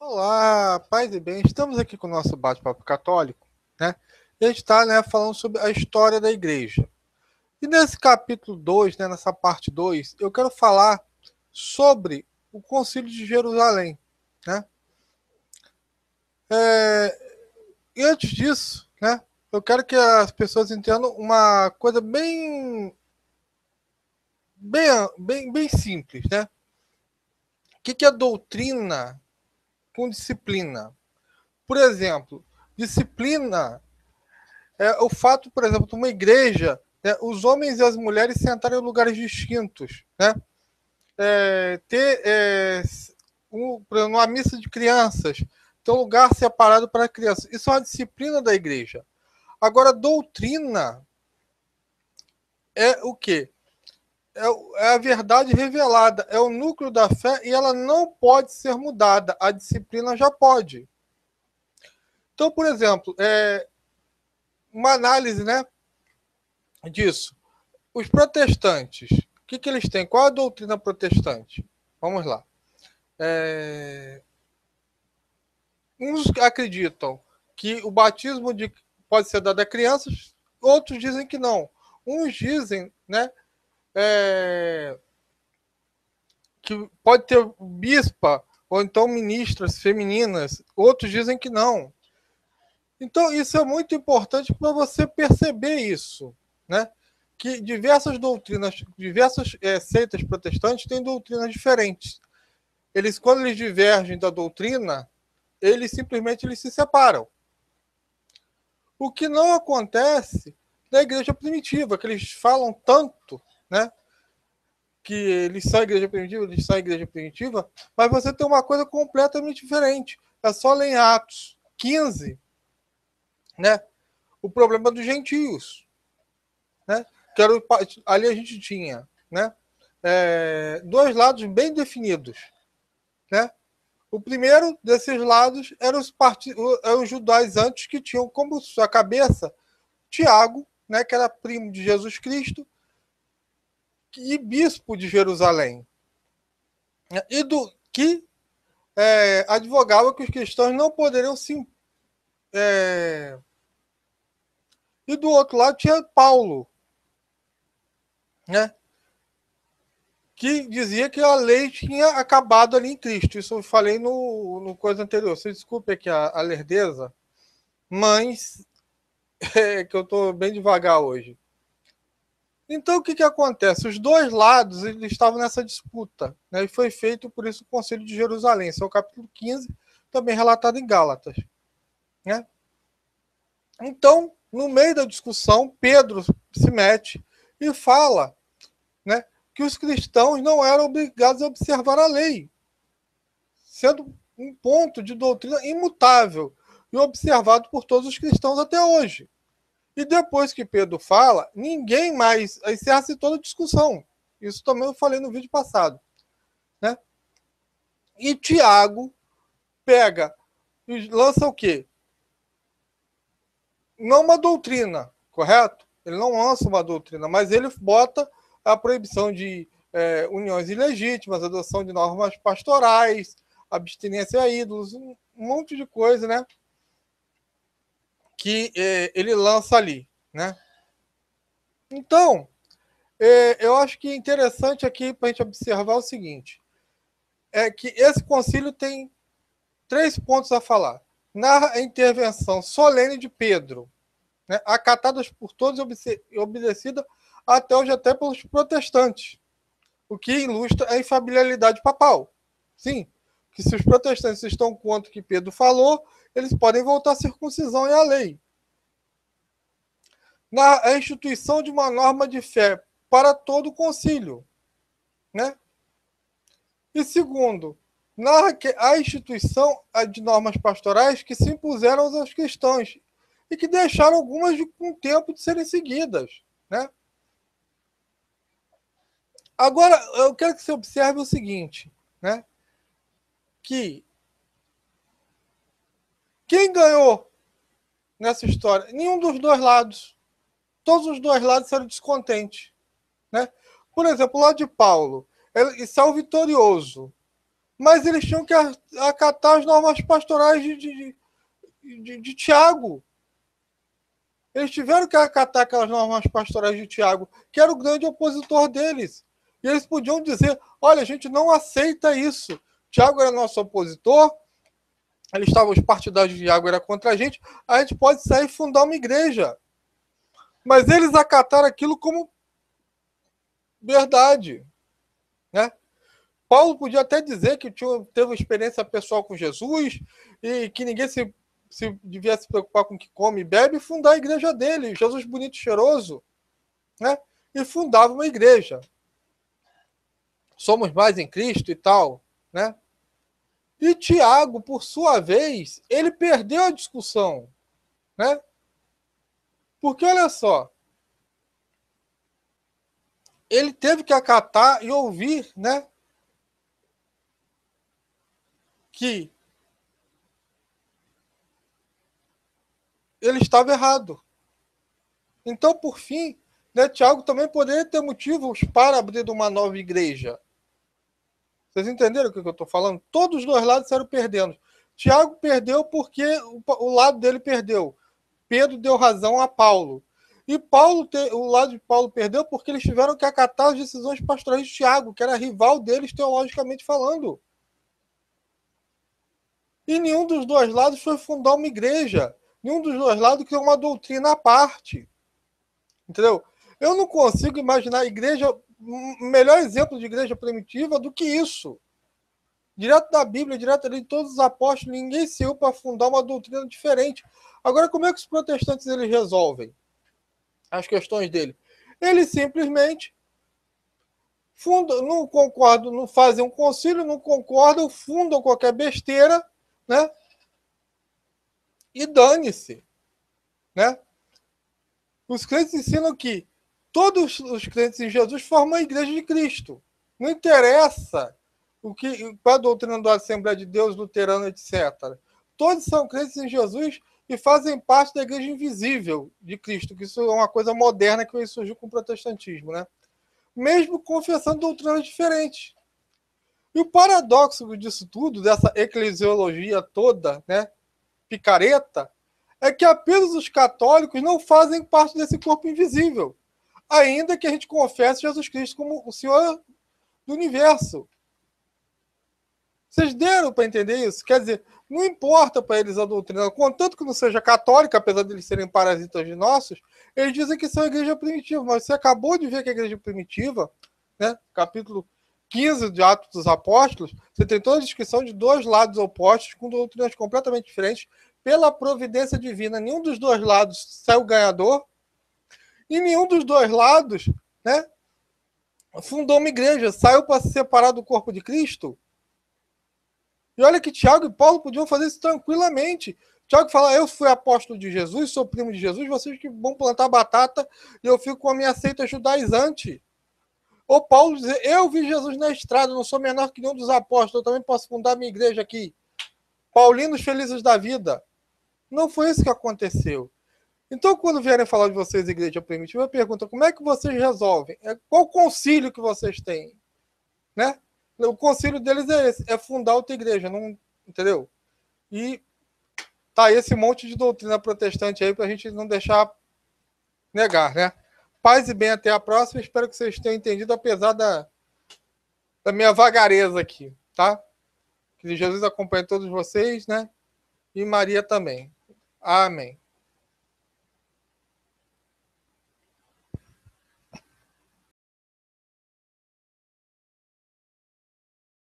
Olá, paz e bem. Estamos aqui com o nosso bate-papo católico, né? E a gente está, né, falando sobre a história da igreja. E nesse capítulo 2, né, nessa parte 2, eu quero falar sobre o Concílio de Jerusalém, né? E antes disso, né, eu quero que as pessoas entendam uma coisa bem simples, né? O que é doutrina com disciplina? Por exemplo, disciplina é o fato, por exemplo, de uma igreja, né, os homens e as mulheres sentarem em lugares distintos, né? Ter por exemplo, uma missa de crianças, ter um lugar separado para crianças. Isso é uma disciplina da igreja. Agora, doutrina é o quê? É a verdade revelada, é o núcleo da fé e ela não pode ser mudada. A disciplina já pode. Então, por exemplo, uma análise, né, disso. Os protestantes, o que eles têm? Qual a doutrina protestante? Vamos lá. Uns acreditam que o batismo pode ser dado a crianças, outros dizem que não. Uns dizem, né, que pode ter bispa ou então ministras femininas, outros dizem que não. Então isso é muito importante para você perceber isso, né? Que diversas doutrinas, diversas seitas protestantes têm doutrinas diferentes. Quando eles divergem da doutrina, eles se separam. O que não acontece na igreja primitiva, que eles falam tanto, né? Que eles são igreja primitiva, mas você tem uma coisa completamente diferente. É só ler em Atos 15, né? O problema dos gentios, né? Que era, ali a gente tinha, né? Dois lados bem definidos, né? O primeiro desses lados eram os judaizantes que tinham como sua cabeça Tiago, né, que era primo de Jesus Cristo, e bispo de Jerusalém, e do que advogava que os cristãos não poderiam se. E do outro lado tinha Paulo, né, que dizia que a lei tinha acabado ali em Cristo. Isso eu falei no coisa anterior. Você desculpe aqui a lerdeza, mas que eu estou bem devagar hoje. Então, o que acontece? Os dois lados eles estavam nessa disputa, né? E foi feito, por isso, o Conselho de Jerusalém. Esse é o capítulo 15, também relatado em Gálatas, né? Então, no meio da discussão, Pedro se mete e fala, né, que os cristãos não eram obrigados a observar a lei, sendo um ponto de doutrina imutável e observado por todos os cristãos até hoje. E depois que Pedro fala, ninguém mais. Aí encerra-se toda a discussão. Isso também eu falei no vídeo passado, né? E Tiago pega e lança o quê? Não uma doutrina, correto? Ele não lança uma doutrina, mas ele bota a proibição de uniões ilegítimas, adoção de normas pastorais, abstinência a ídolos, um monte de coisa, né? Que ele lança ali, né? Então, eu acho que é interessante aqui para a gente observar o seguinte: é que esse concílio tem 3 pontos a falar. Narra a intervenção solene de Pedro, né, acatadas por todos e obedecida até hoje até pelos protestantes, o que ilustra a infabilidade papal. Sim, que se os protestantes estão contra o que Pedro falou, eles podem voltar à circuncisão e à lei. Na instituição de uma norma de fé para todo o concílio, né? E segundo, narra que a instituição de normas pastorais que se impuseram aos cristãos e que deixaram algumas com tempo de serem seguidas, né? Agora, eu quero que você observe o seguinte, né? Que quem ganhou nessa história? Nenhum dos dois lados. Todos os dois lados eram descontentes, né? Por exemplo, o lado de Paulo, ele saiu vitorioso, mas eles tinham que acatar as normas pastorais de Tiago. Eles tiveram que acatar aquelas normas pastorais de Tiago, que era o grande opositor deles. E eles podiam dizer, olha, a gente não aceita isso. Tiago era nosso opositor, eles estavam, os partidários de Tiago eram contra a gente pode sair e fundar uma igreja. Mas eles acataram aquilo como verdade, né? Paulo podia até dizer que teve uma experiência pessoal com Jesus e que ninguém se devia se preocupar com o que come e bebe e fundar a igreja dele, Jesus bonito e cheiroso, né? E fundava uma igreja. Somos mais em Cristo e tal, né? E Tiago, por sua vez, ele perdeu a discussão, né? Porque, olha só, ele teve que acatar e ouvir, né? Que ele estava errado. Então, por fim, né, Tiago também poderia ter motivos para abrir uma nova igreja. Vocês entenderam o que eu estou falando? Todos os dois lados saíram perdendo. Tiago perdeu porque o lado dele perdeu. Pedro deu razão a Paulo. E o lado de Paulo perdeu porque eles tiveram que acatar as decisões pastorais de Tiago, que era rival deles teologicamente falando. E nenhum dos dois lados foi fundar uma igreja. Nenhum dos dois lados criou uma doutrina à parte. Entendeu? Eu não consigo imaginar igreja, melhor exemplo de igreja primitiva do que isso. Direto da Bíblia, direto de todos os apóstolos, ninguém saiu para fundar uma doutrina diferente. Agora, como é que os protestantes eles resolvem as questões dele? Eles simplesmente fundam, não concordam, não fazem um concílio, não concordam, fundam qualquer besteira, né? E dane-se, né? Os crentes ensinam que todos os crentes em Jesus formam a igreja de Cristo. Não interessa qual a doutrina da Assembleia de Deus, luterana, etc. Todos são crentes em Jesus e fazem parte da igreja invisível de Cristo, que isso é uma coisa moderna que surgiu com o protestantismo, né? Mesmo confessando doutrinas diferentes. E o paradoxo disso tudo, dessa eclesiologia toda, né, picareta, é que apenas os católicos não fazem parte desse corpo invisível, ainda que a gente confesse Jesus Cristo como o Senhor do universo. Vocês deram para entender isso? Quer dizer, não importa para eles a doutrina, contanto que não seja católica, apesar de eles serem parasitas de nossos, eles dizem que são a igreja primitiva, mas você acabou de ver que a igreja primitiva, né, capítulo 15 de Atos dos Apóstolos, você tem toda a descrição de dois lados opostos, com doutrinas completamente diferentes, pela providência divina. Nenhum dos dois lados saiu ganhador, e nenhum dos dois lados, né, fundou uma igreja, saiu para se separar do corpo de Cristo. E olha que Tiago e Paulo podiam fazer isso tranquilamente. Tiago fala, eu fui apóstolo de Jesus, sou primo de Jesus, vocês que vão plantar batata e eu fico com a minha seita judaizante. Ou Paulo dizer, eu vi Jesus na estrada, não sou menor que nenhum dos apóstolos, eu também posso fundar minha igreja aqui. Paulinos felizes da vida. Não foi isso que aconteceu. Então, quando vierem falar de vocês, igreja primitiva, eu pergunto, como é que vocês resolvem? Qual concílio que vocês têm? Né? O concílio deles é esse, é fundar outra igreja, não, entendeu? E tá esse monte de doutrina protestante aí pra gente não deixar negar, né? Paz e bem, até a próxima. Espero que vocês tenham entendido, apesar da minha vagareza aqui, tá? Que Jesus acompanhe todos vocês, né? E Maria também. Amém.